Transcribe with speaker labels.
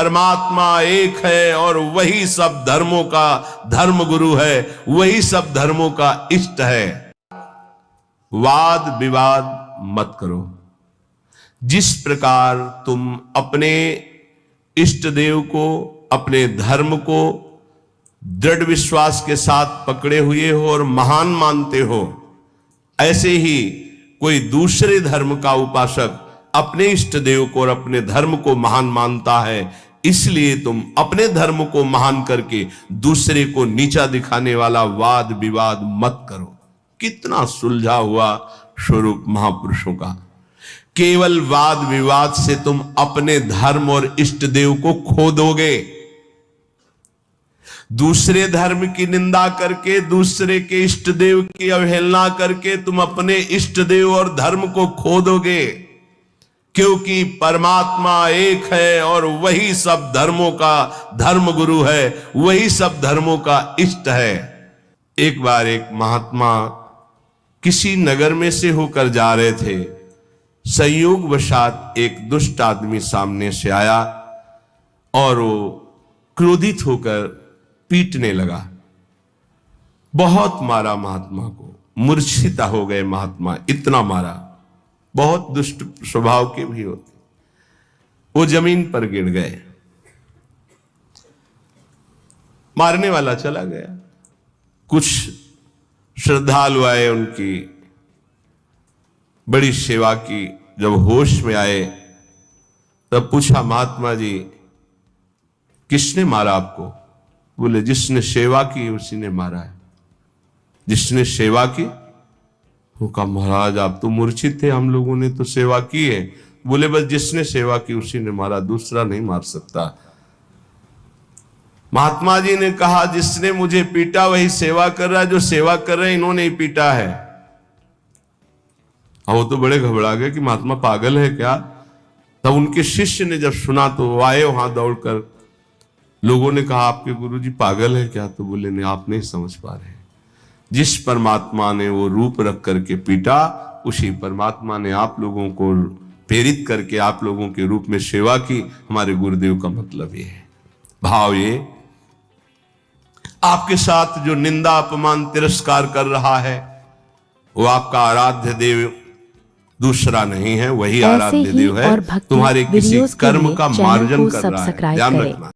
Speaker 1: परमात्मा एक है और वही सब धर्मों का धर्म गुरु है, वही सब धर्मों का इष्ट है। वाद विवाद मत करो। जिस प्रकार तुम अपने इष्ट देव को, अपने धर्म को दृढ़ विश्वास के साथ पकड़े हुए हो और महान मानते हो, ऐसे ही कोई दूसरे धर्म का उपासक अपने इष्ट देव को और अपने धर्म को महान मानता है। इसलिए तुम अपने धर्म को महान करके दूसरे को नीचा दिखाने वाला वाद विवाद मत करो। कितना सुलझा हुआ स्वरूप महापुरुषों का। केवल वाद विवाद से तुम अपने धर्म और इष्ट देव को खो दोगे। दूसरे धर्म की निंदा करके, दूसरे के इष्ट देव की अवहेलना करके तुम अपने इष्ट देव और धर्म को खो दोगे, क्योंकि परमात्मा एक है और वही सब धर्मों का धर्म गुरु है, वही सब धर्मों का इष्ट है। एक बार एक महात्मा किसी नगर में से होकर जा रहे थे। संयोगवशात एक दुष्ट आदमी सामने से आया और वो क्रोधित होकर पीटने लगा। बहुत मारा महात्मा को, मूर्छित हो गए महात्मा, इतना मारा। बहुत दुष्ट स्वभाव के भी होते। वो जमीन पर गिर गए। मारने वाला चला गया। कुछ श्रद्धालु आए, उनकी बड़ी सेवा की। जब होश में आए तब पूछा, महात्मा जी किसने मारा आपको? बोले, जिसने सेवा की उसी ने मारा है। जिसने सेवा की? वो कहा, महाराज आप तो मूर्छित थे, हम लोगों ने तो सेवा की है। बोले, बस जिसने सेवा की उसी ने मारा, दूसरा नहीं मार सकता। महात्मा जी ने कहा, जिसने मुझे पीटा वही सेवा कर रहा है, जो सेवा कर रहे हैं इन्होंने ही पीटा है। वो तो बड़े घबरा गए कि महात्मा पागल है क्या। तब उनके शिष्य ने जब सुना तो वो आए वहां दौड़कर। लोगों ने कहा, आपके गुरुजी पागल है क्या? तो बोले, नहीं, आप नहीं समझ पा रहे। जिस परमात्मा ने वो रूप रख करके पीटा, उसी परमात्मा ने आप लोगों को प्रेरित करके आप लोगों के रूप में सेवा की। हमारे गुरुदेव का मतलब ये है। भाव ये, आपके साथ जो निंदा अपमान तिरस्कार कर रहा है वो आपका आराध्य देव दूसरा नहीं है, वही आराध्य देव है। तुम्हारे किसी कर्म का मार्जन कर रहा है, ध्यान रखना।